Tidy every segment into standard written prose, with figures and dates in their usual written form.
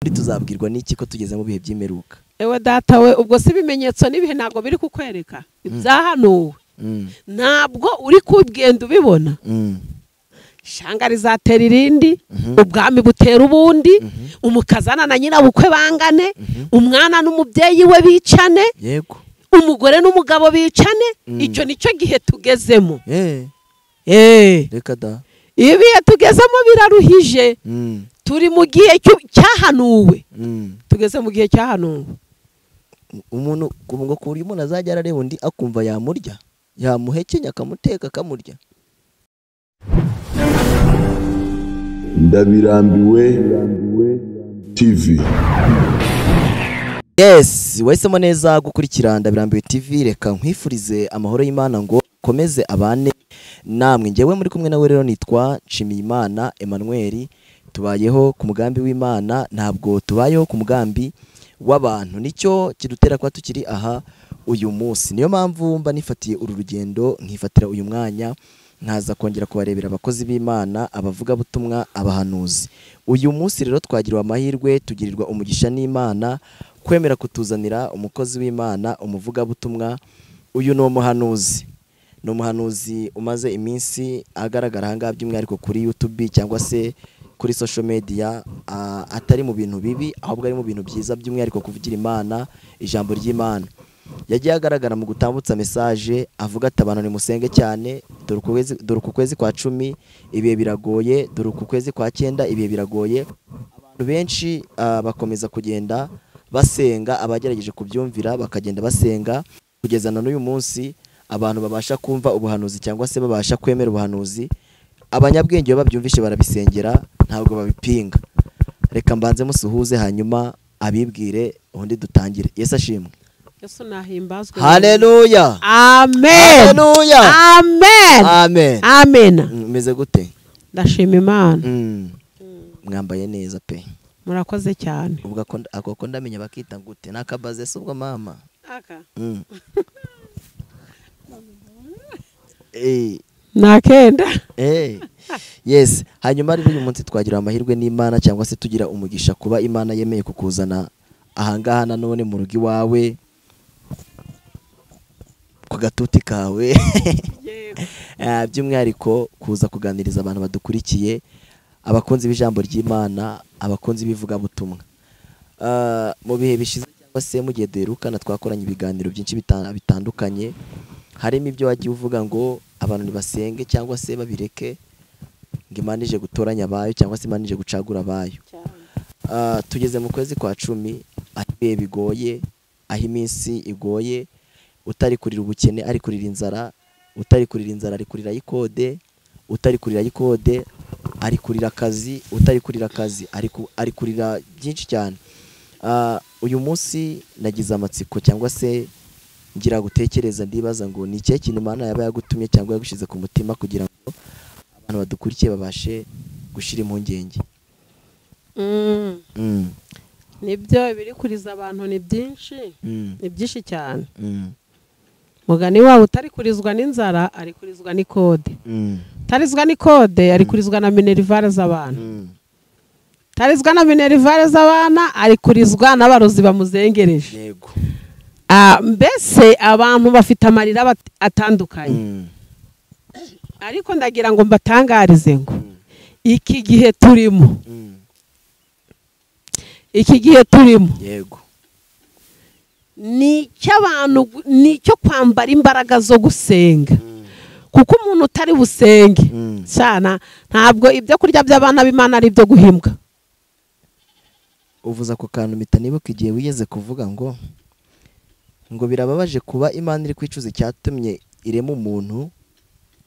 tuzabwirwa n'iki ko tugeze mu bihe by'imeruka? Ewe data we, ubwo si ibimenyetso n'ibihe ntabwo biri kukwereka ibyahanuwe. Ntabwo uri kugenda ubibona. Shanga rizatera irindi, ubwami butera ubundi, umukazana na nyina bukwe bangane, umwana n'umubyeyi we bicane, yego, umugore n'umugabo bicane. Icyo nicyo gihe tugezemo. Reka da, ibihe tugezemo biraruhije. Turi mu gihe cyahanuwe. Tugeze mu gihe cyahanuwe. Umuntu ngo kuri umuntu azajya arareba undi akumva yamurya, yamuhekenya akamuteka akamurya. Ndabirambiwe TV. Yes, wahisemo neza gukurikira Ndabirambiwe TV. Reka nkwifurize amahoro y'Imana ngo komeze abane namwe. Ngewe muri kumwe nawe rero nitwa Nshimiyimana Emmanuel. Tubayeho ku mugambi w'Imana, ntabwo tubayeho ku mugambi w'abantu. Nicyo kidutera kwa tukiri aha uyu munsi. Niyo mpamvu mba nifatiye uru rugendo, nkifatira uyu mwanya, nkaza kongera kubarebera abakozi b'Imana, abavuga butumwa, abahanuzi. Uyu munsi rero twagiriwe amahirwe, tugirirwa umugisha n'Imana kwemera kutuzanira umukozi w'Imana, umuvuga butumwa. Uyu ni umuhanuzi. Ni umuhanuzi umaze iminsi agaragara hanga by'umwihariko kuri YouTube cyangwa se kuri social media, atari mu bintu bibi, ahubwo ari mu bintu byiza, by'umwihariko kuvugira Imana, ijambo ry'Imana. Yagiye agaragara mu gutambutsa message avuga ati abantu nimusenge cyane, dore ku kwezi kwa 10 ibihe biragoye, dore ku kwezi kwa 9 ibihe biragoye. Abantu benshi bakomeza kugenda basenga, abagerageje kubyumvira bakagenda basenga kugeza na n'uyu munsi. Abantu babasha kumva ubuhanuzi cyangwa se babasha kwemera ubuhanuzi, abanyabwenge babyumvishe barabisengera, ntabwo babipinga. Reka mbanze musuhuze hanyuma abibwire undi dutangire. Yesu ashimwe. Yesu nahimbazwe. Haleluya. Amen. Haleluya. Amen. Amen. Amen. Meze gute? Ndashima Imana. Mwambaye neza pe. Murakoze cyane. Ubwo ako ndamenya bakita gute? Nakabaze se ubwo mama. Aka. Nakenda. Yes, hanyuma rero uyu munsi twagira amahirwe n'Imana cyangwa se tugira umugisha kuba Imana yemeye kukuzana ahangaha nanone mu rugi wawe ku gatuti kawe. By'umwihariko kuza kuganiriza abantu badukurikiye, abakunzi b'ijambo ry'Imana, abakunzi bivuga butumwa. Mu bihe bishize cyangwa se mu gihe duherukana twakoranye ibiganiro byinshi bitandukanye. Harimo ibyo wagiye uvuga ngo abantu nibasenge cyangwa se babireke, ngo Imana ije gutoranya abayo cyangwa se Imana ije gucagura abayo. Tugeze mu kwezi kwa 10, aho ibihe bigoye, aho iminsi igoye. Utari kurira ubukene ari kurira inzara, utari kurira inzara ari kurira ikode, utari kurira ikode ari kurira akazi, utari kurira akazi ari kurira byinshi cyane. Uyu munsi nagize amatsiko cyangwa se ngira gutekereza, ndibaza ngo ni ikihe kintu Imana yaba yagutumye cyangwa yagushize ku mutima kugira ngo abantu badukurikiye babashe gushira impungenge. Nibyo biri kuriza abantu ni byinshi, ni byinshi cyane. Mugani wawe utari kurizwa n'inzara ari kurizwa n'ikode. Tarizwa n'ikode ari kurizwa na minerivare z'abantu. Tarizwa na minerivare z'abana ari kurizwa n'abarozi bamuzengereje. Yego. Mbese abantu bafite amarira atandukanye. Ariko ndagira ngo mbatangarize ngo iki gihe turimo, iki gihe turimo, yego, ni cy'abantu, ni cyo kwambara imbaraga zo gusenga. Kuko umuntu utari busenge cyana, ntabwo ibyo kurya by'abana b'Imana ari byo guhimbwa. Uvuza ku kantu mpita nibuka igihe wigeze kuvuga ngo birababaje kuba Imana iri kwicuza icyatumye irema umuntu,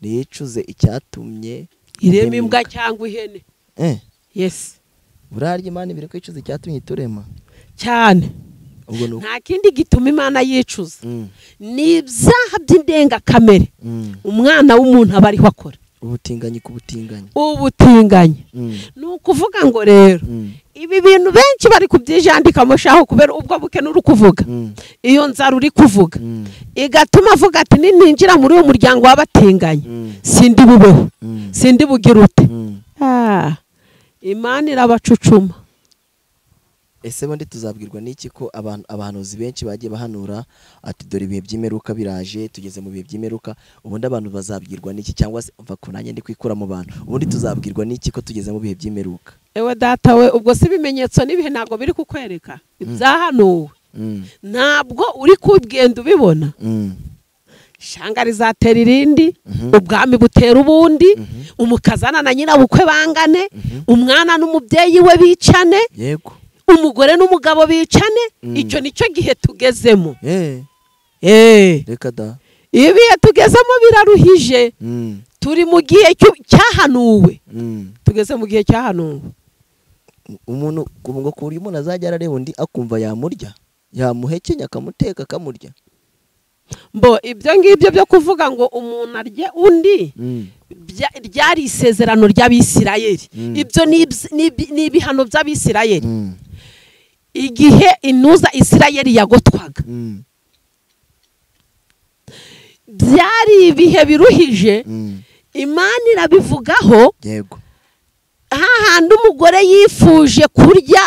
niyicuze icyatumye irema imbwa cyangwa ihene. Yes. Burarya Imana ibiri kwicuza icyatumye iturema cyane. Nta kindi gituma Imana yicuza. Ni ibyaha by'indengakamere umwana w'umuntu aba ariho akora. Ubutinganyi ku butinganyi. Ubutinganyi. Ni ukuvuga ngo rero ibi bintu benshi bari kubyijandika mushaho kubera ubwo buke n'uri kuvuga. Iyo nzara uri kuvuga igatuma avuga ati ninjira muri uwo muryango w'abatinganye sindi bubeho, sindi bugirute. Imana irabacucuma. ese bundi tuzabwirwa n'iki ko abahanuzi benshi bagiye bahanura ati dore ibihe by'imeruka biraje, tugeze mu bihe by'imeruka, ubundi abantu bazabwirwa n'iki? cyangwa se umva ko nanjye ndi kwikura mu bantu, ubundi tuzabwirwa n'iki ko tugeze mu bihe by'imeruka? ewe data we, ubwo si ibimenyetso n'ibihe ntabwo biri kukwereka ibyahanuwe? ntabwo uri kugenda ubibona? ishanga rizatera irindi, ubwami butera ubundi, umukazana na nyirabukwe bangane, umwana n'umubyeyi we bicane, yego, umugore n'umugabo bicane. icyo nicyo gihe tugezemo. reka da, ibihe tugezemo biraruhije. turi mu gihe cyahanuwe, tugeze mu gihe cyahanuwe. umuntu ngo ku buryo umuntu azajya arareba undi akumva yamurya, yamuhekenya akamuteka akamurya. Mbo ibyo ngibyo byo kuvuga ngo umuntu arye undi ryari isezerano ry'Abisirayeli. ibyo ni ibihano by'Abisirayeli igihe inuza Isirayeli yagotwaga. byari ibihe biruhije. Imana irabivugaho, yego, hahandi umugore yifuje kurya,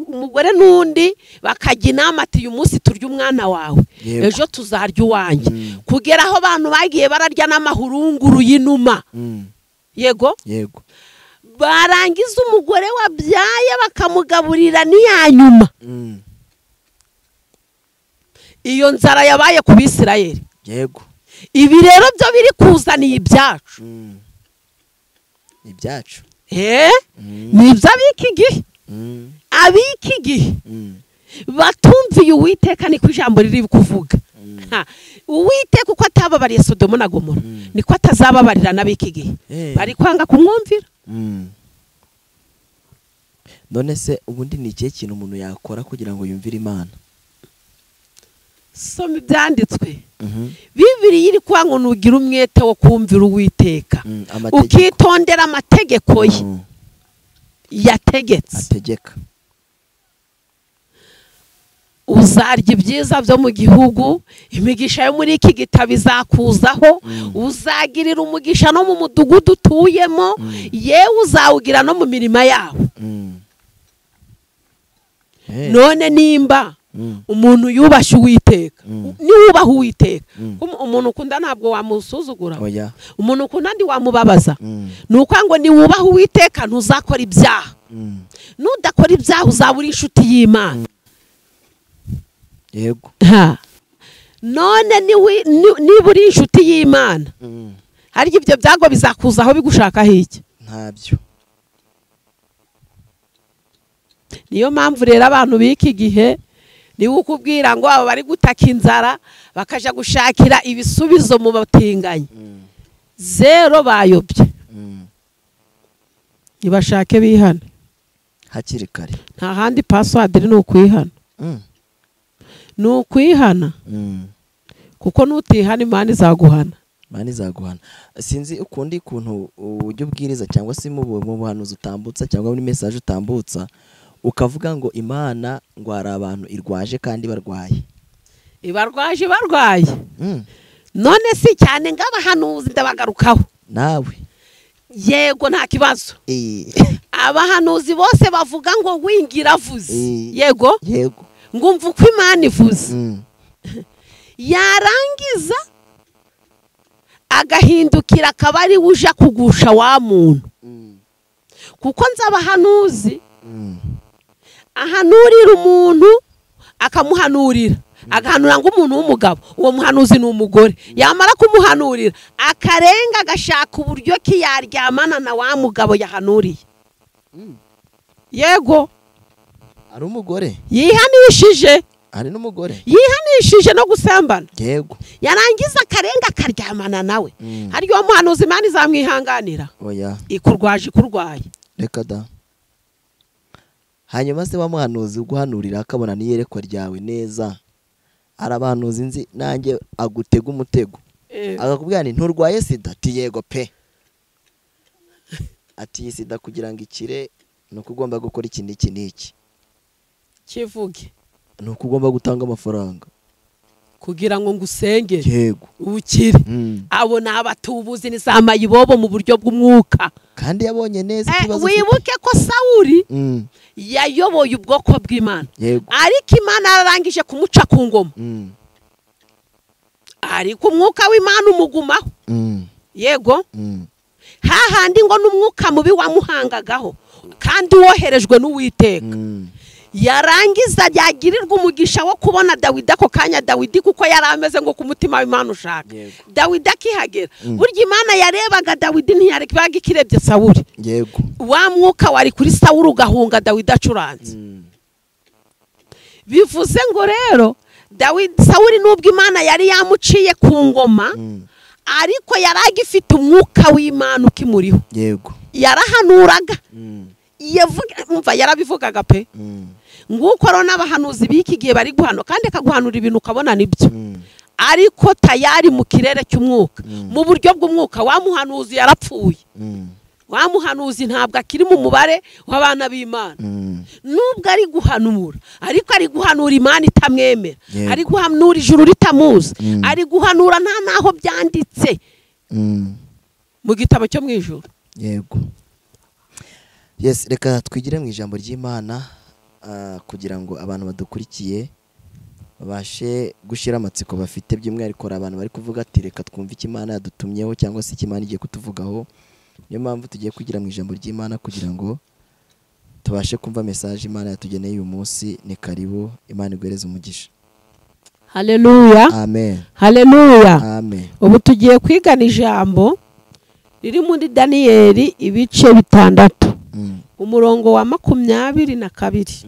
umugore n'undi bakajya inama ati uyu munsi turya umwana wawe, ejo tuzarya uwanjye. kugera aho abantu bagiye bararya n'amahurunguru y'inuma. yego, barangiza umugore wabyaye bakamugaburira n'iya nyuma. iyo nzara yabaye ku Bisirayeli. yego, ibi rero byo biri kuzaniye ibyacu. ibyacu ni iby'abiki gihe. abiki gihe batumviye Uwiteka, niko ijambo riri kuvuga. Uwiteka uko atababariye Sodomo na Gomora, niko atazababarira n'abiki gihe. bari kwanga kumwumvira. none se ubundi ni ikihe kintu umuntu yakora kugira ngo yumvire Imana? soma ibyanditswe. Bibiliya iri kwanga nugira umwete wo kumvira Uwiteka, ukitondera amategeko ye yategetse. ategeka. uzarya ibyiza byo mu gihugu, imigisha yo muri iki gitabo izakuzaho, uzagirira umugisha no mu mudugudu utuyemo, yewe uzawugira no mu mirima yawo. none nimba umuntu yubashye Uwiteka, niwubaha Uwiteka, umuntu ukunda ntabwo wamusuzugura, umuntu ukunda ndi wamubabaza. nuko ngo niwubaha Uwiteka ntuzakora ibyaha. nudakora ibyaha uzaba uri inshuti y'Imana. yego, none niba uri inshuti y'Imana, harya ibyo byago bizakuzaho bigushakaho iki? ntabyo. niyo mpamvu rero abantu b'iki gihe niwe ukubwira ngo abo bari gutaka inzara bakaja gushakira ibisubizo mu batinganyi. zero bayobye. nibashake bihana hakiri kare. nta handi password ni ukwihana. ni ukwihana. kuko nutihana Imana izaguhana. Imana izaguhana. sinzi ukundi kuntu ujya ubwiriza cyangwa se mu buhanuzi utambutsa cyangwa muri message utambutsa ukavuga ngo Imana ngo hari abantu irwaje kandi barwaye. ibarwaje barwaye. none si cyane ng'abahanuzi ndabagarukaho nawe. yego, nta kibazo. abahanuzi bose bavuga ngo wingira avuze. yego, ngumva uko Imana ivuze. yarangiza agahindukira akaba ari uje kugusha wa muntu. kuko nzi abahanuzi ahanurira umuntu akamuhanurira, agahanura ngo umuntu w'umugabo, uwo muhanuzi ni umugore, yamara kumuhanurira akarenga agashaka uburyo ki yaryamana na wa mugabo yahanuriye. yego, ari umugore yihanishije, ari n'umugore yihanishije no gusambana. yego, yarangiza akarenga akaryamana nawe. haryo uwo muhanuzi Imana izamwihanganira? oya, ikurwaje ikurwaye. reka da. hanyuma se wamuhanuzi uguhanurira akabona n'iyerekwa ryawe neza, arabahanuzi nzi nanjye agutega umutego, akakubwira nti nturwaye sida, ati yego pe, ati iyi sida kugira ngo ikire nuko ugomba gukora iki n'iki n'iki. kivuge nuko ugomba gutanga amafaranga. kugira ngo ngusengere yego ukire. Abo ni abatubuzi ni za mayibobo mu buryo bw'umwuka, kandi yabonye neza ikibazo. Wibuke ko Sawuli yayoboye ubwoko bw'Imana, ariko Imana yararangije kumuca ku ngoma, ariko umwuka w'Imana umugumaho. Yego, hahandi ngo n'umwuka mubi wamuhangagaho kandi woherejwe n'Uwiteka. Yarangiza yagirirwa umugisha wo kubona Dawidi ako kanya. Dawidi kuko yari ameze ngo ku mutima w'Imana ushaka. Dawidi akihagera, burya Imana yarebaga Dawidi ntiyari baga ikirebye Sawuli. Yego, wa mwuka wari kuri Sawuli ugahunga Dawidi acuranze. Bivuze ngo rero Sawuli nubwo Imana yari yamuciye ku ngoma, ariko yari agifite umwuka w'Imana ukimuriho. Yego, yarahanuraga, yarabivugaga pe. Nguko rero n'abahanuzi b'iki gihe bari guhano, kandi akaguhanura ibintu ukabona nibyo, ariko tayari mu kirere cy'umwuka, mu buryo bw'umwuka. Wa muhanuzi yarapfuye, wa muhanuzi ntabwo akiri mu mubare w'abana b'Imana. Nubwo ari guhanura, ariko ari guhanura Imana itamwemera, ari guhanura ijuru ritamuzi, ari guhanura nta naho byanditse mu gitabo cyo mu ijuru. Yego, yes, reka twigire mu ijambo ry'Imana kugira ngo abantu badukurikiye babashe gushira amatsiko bafite, by'umwihariko abantu bari kuvuga ati reka twumve icyo Imana yadutumyeho cyangwa se icyo Imana igiye kutuvugaho. Niyo mpamvu tugiye kugira mu ijambo ry'Imana kugira ngo tubashe kumva message Imana yatugeneye uyu munsi. Ni karibu, Imana iguhereze umugisha. Haleluya, amen. Haleluya, amen. Ubu tugiye kwigana ijambo riri muri Daniyeli ibice 6, umurongo wa 22.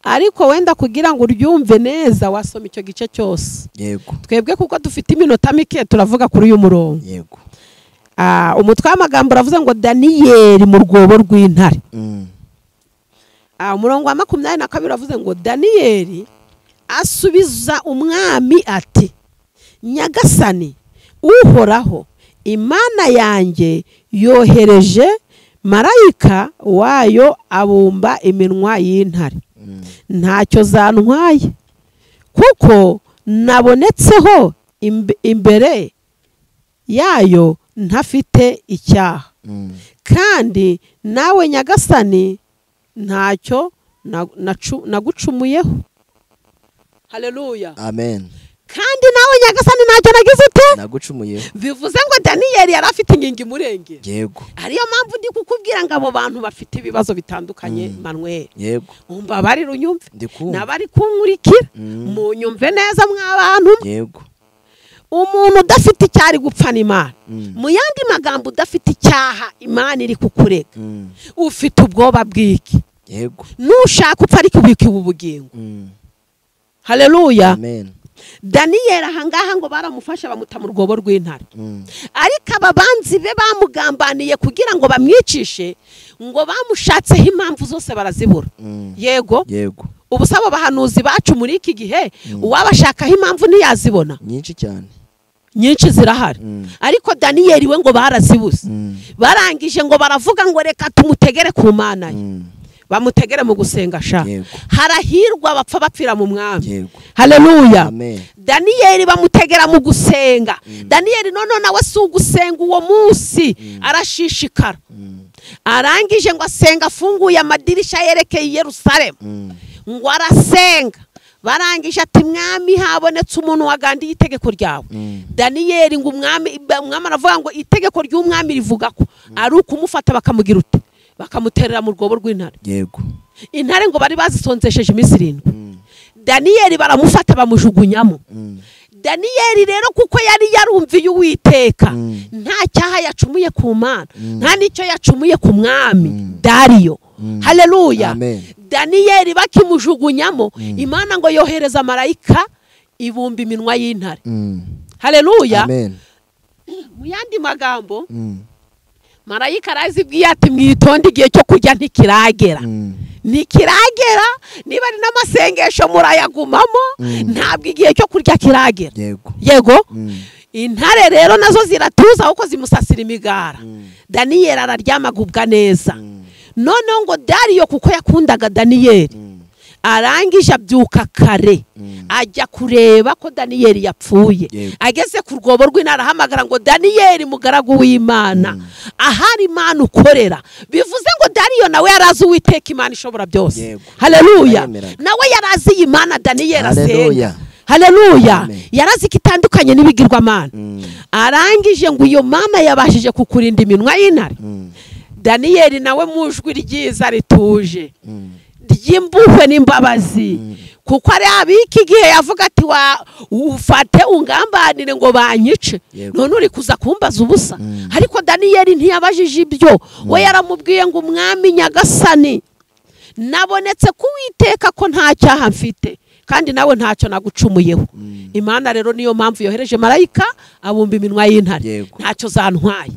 Ariko wenda kugira ngo uryumve neza wasoma icyo gice cyose. Yego, twebwe kuko dufite iminota mike turavuga kuri uyu murongo. Yego, umutwe w'amagambo uravuze ngo Daniyeli mu rwobo rw'intare. Umurongo wa 22 uravuze ngo Daniyeli asubiza umwami ati, Nyagasani Uhoraho Imana yanjye yohereje marayika wayo abumba iminwa y'intare, ntacyo zantwaye, kuko nabonetseho imbere yayo ntafite icyaha, kandi nawe Nyagasani ntacyo nagucumuyeho. Haleluya, amen. Kandi nawe Nyagasani ntacyo nagize ute nagucumuyeho. Bivuze ngo Daniyeli yari afite ingingi murenge. Yego, ariyo mpamvu ndi kukubwira ngo abo bantu bafite ibibazo bitandukanye. Manuel, yego, umva bari runyumve nabari kunkurikira, munyumve neza mw'abantu. Yego, umuntu udafite icyari gupfana Imana, mu yandi magambo udafite icyaha Imana iri kukurega, ufite ubwoba bw'iki? Yego, nushaka upfa ariko ubikiwe ubugingo. Haleluya, amen. Daniyeli ahangaha ngo baramufasha bamuta mu rwobo rw'intare, ariko ababanzi be bamugambaniye kugira ngo bamwicishe, ngo bamushatseho impamvu zose barazibura. Yego, yego, ubusaba abahanuzi bacu muri iki gihe uwabashakaho impamvu ntiyazibona. Nyinshi cyane, nyinshi zirahari, ariko Daniyeli we ngo barazibuze. Barangije ngo baravuga ngo reka tumutegere ku Mana ye, bamutegere mu gusenga sha. Harahirwa bapfa bapfira mu mwami. Haleluya, amen. Daniyeli bamutegera mu gusenga. Daniyeli nono nawe si ugusenga uwo munsi, arashishikara. Arangije ngo asenga afunguye amadirisha yerekeye Yerusalemu, ngo arasenga. Barangije ati, mwami habonetse umuntu wagandiye itegeko ryawe. Daniyeli ngo umwami aravuga ngo itegeko ry'umwami rivuga ko ari ukumufata bakamugira ute, bakamuterera mu rwobo rw'intare. Yego, intare ngo bari bazisonzesheje iminsi 7. Daniyeli baramufata bamujugunyamo. Daniyeli rero kuko yari yarumviye Uwiteka, nta cyaha yacumuye ku Mana, nta nicyo yacumuye ku mwami Dariyo. Haleluya, amen. Daniyeli bakimujugunyamo, Imana ngo yohereza marayika ibumba iminwa y'intare. Haleluya, amen. Mu yandi magambo, marayika arazibwiye ati mwitonde igihe cyo kujya ntikiragera. Ntikiragera, niba ari n'amasengesho murayagumamo, ntabwo igihe cyo kurya kiragera. Yego, yego, intare rero nazo ziratuza kuko zimusasira imigara. Daniyeli araryamagubwa neza. None ngo Dariyo kuko yakundaga Daniyeli, arangije abyuka kare ajya kureba ko Daniyeli yapfuye. Ageze ku rwobo rw'intare ahamagara ngo Daniyeli mugaragu w'Imana, ahari Imana ukorera. Bivuze ngo Dariyo nawe yarazi Uwiteka Imana ishobora byose. Haleluya. Nawe yarazi iyi Imana Daniyeli asenga. Haleluya. Yarazi kitandukanye n'ibigirwamana. Arangije ngo iyo Mana yabashije kukurinda iminwa y'intare. Daniyeli nawe mu jwi ryiza rituje ry'impuhwe n'imbabazi, kuko ari abiki gihe yavuga ati ufate ungambanire ngo banyice, none uri kuza kumbaza ubusa. Ariko Daniyeli ntiyabajije ibyo, we yaramubwiye ngo umwami nyagasani, nabonetse kuwiteka ko nta cyaha mfite kandi nawe ntacyo nagucumuyeho. Imana rero niyo mpamvu yohereje marayika abumba iminwa y'intare, ntacyo zantwaye.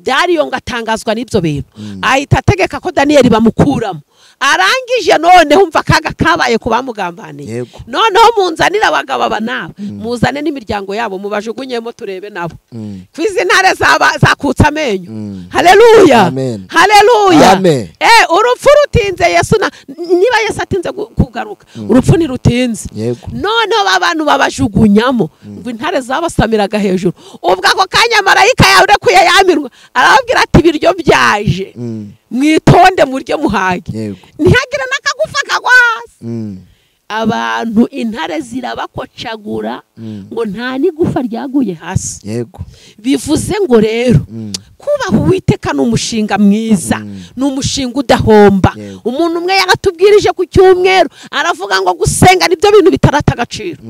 Dariyo ngatangazwa n'ibyo bintu, ahita ategeka ko Daniyeli bamukuramo. Arangije none humva kaga kabaye kubamugambaniye. Noneho munzanira abagabo abanaba, muzane n'imiryango yabo mubajugunyemo turebe nabo. Kwizi ntare zakutsa amenyo. Haleluya. Haleluya. Urupfu rutinze Yesu niba Yesu atinze kugaruka, urupfu ntirutinze. Noneho abantu babajugunyamo ngo intare zabasamiraga hejuru. Ubwo ako kanya marayika yarekuye yamirwa, arababwira ati ibiryo byaje, mwitonde murye muhage, ntihagire n'akagufa kagwa hasi. Abantu intare zirabakocagura ngo nta n'igufa ryaguye hasi. Bivuze ngo rero kubaha Uwiteka ni umushinga mwiza, ni umushinga udahomba. Umuntu umwe yaratubwirije ku cyumweru aravuga ngo gusenga nibyo bintu bitarata agaciro.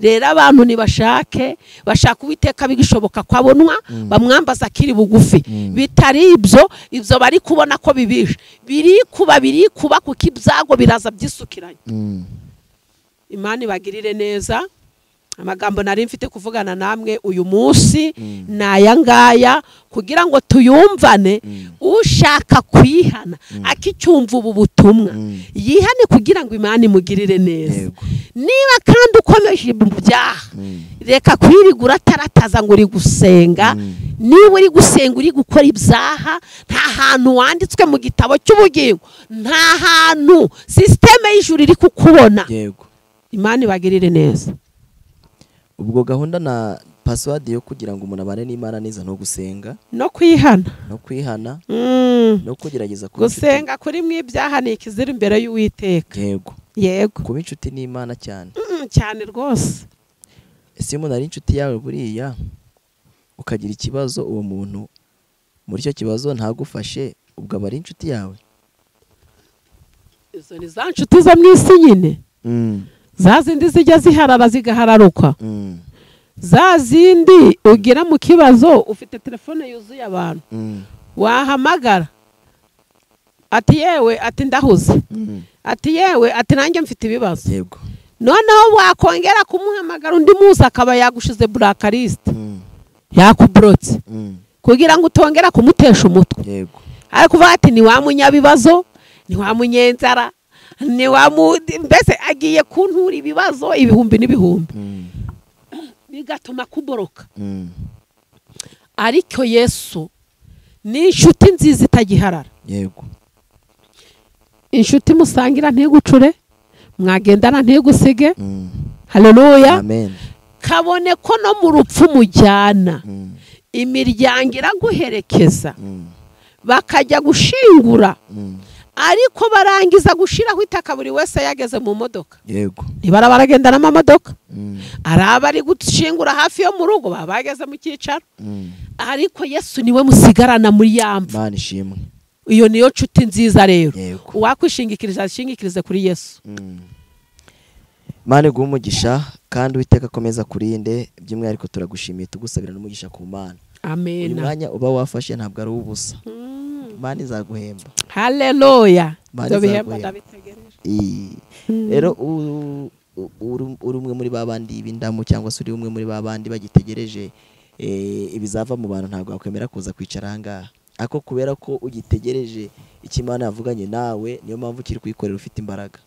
Rero abantu nibashaka Uwiteka bigishoboka kwabonwa, bamwambaza akiri bugufi. Bitari ibyo bari kubona ko bibishe, biri kuba kuko ibyago biraza byisukiranye. Imana ibagirire neza. Amagambo nari mfite kuvugana namwe uyu munsi naya ngaya kugira ngo tuyumvane. Ushaka kwihana akicyumva ubu butumwa yihane kugira ngo Imana imugirire neza. Niba kandi ukomeje mu byaha, reka kwirigura tarataza ngo uri gusenga. Niba uri gusenga uri gukora ibyaha, nta hantu wanditswe mu gitabo cy'ubugingo, nta hantu systeme y'ijuru iri kukubona. Imana ibagirire neza. Ubwo gahunda na password yo kugira ngo umuntu abane n'Imana neza no gusenga no kwihana no kugerageza gusenga kuri mw'ibyaha ni ikizira imbere y'Uwiteka. Yego kuba inshuti n'Imana cyane cyane rwose. Ese umuntu ari inshuti yawe buriya ukagira ikibazo, uwo muntu muri cyo kibazo ntagufashe, ubwo aba ari inshuti yawe? Izo ni za nshuti zo mw'isi nyine. Za zindi zijya ziharara zigahararuka. Za zindi ugira mu kibazo ufite telefone yuzuye abantu, wahamagara ati yewe ati ndahuze, ati yewe ati nanjye mfite ibibazo. Noneho wakongera kumuhamagara undi munsi akaba yagushize blacklist, yakubrotse kugira ngo utongera kumutesha umutwe. Ariko uvuga ati ni wa munyabibazo, ni wa munyenzara, ni mbese agiye kuntura ibibazo ibihumbi n'ibihumbi, bigatuma kuboroka. Ariko Yesu ni inshuti nziza itagiharara. Inshuti musangira ntigucure, mwagendana ntigusige. Haleluya. Kabone ko no mu rupfu mujyana, imiryango iraguherekeza bakajya gushingura. Ariko barangiza gushiraho itaka buri wese yageze mu modoka. Nibara baragendana mu modoka. Araba ari gushingura hafi yo mu rugo babageze mu cyicaro. Ariko Yesu niwe musigarana muri yamba. Imana ishimwe. Iyo niyo nshuti nziza rero. Uwakwishingikiriza ashingikirize kuri Yesu. Imana guumugisha kandi Uwiteka akomeza kurinde. By'umwihariko turagushimiye tugusabira n'umugisha ku Mana. Amen. Uyu mwanya uba wafashe ntabwo ari ubusa. Imana izaguhemba. Haleluya. Dobihemba ndabitegereje. Rero uri umwe muri babandi b'indamu cyangwa se uri umwe muri babandi bagitegereje ibizava mu bantu, ntabwo wakwemera kuza kwicara ahangaha. Ako kubera ko ugitegereje ikimana yavuganye nawe, niyo mpamvu kiri kuyikorera ufite imbaraga.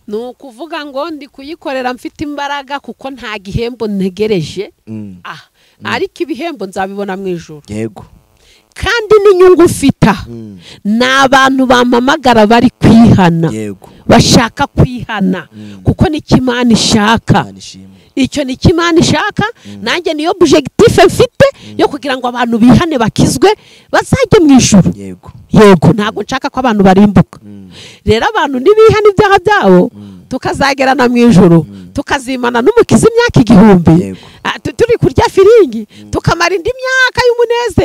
Nukuvuga ngo ndi kuyikorera mfite imbaraga kuko nta gihembo ntegereje. Ariko ibihembo nzabibona mu ijuru. kandi n'inyungu ufita ni abantu bampamagara bari kwihana, bashaka kwihana, kuko ni Imana ishaka. Icyo ni Imana ishaka, nanjye niyo objectif mfite yo kugira ngo abantu bihane bakizwe bazajye mu ijuru. Yego ntabwo nshaka ko abantu barimbuka. Rero abantu nibihana ibyaha byabo tukazagerana mu ijuru, tukazimana n'umukiza imyaka 1000, turi kurya firingi tukamara indi myaka y'umunezero.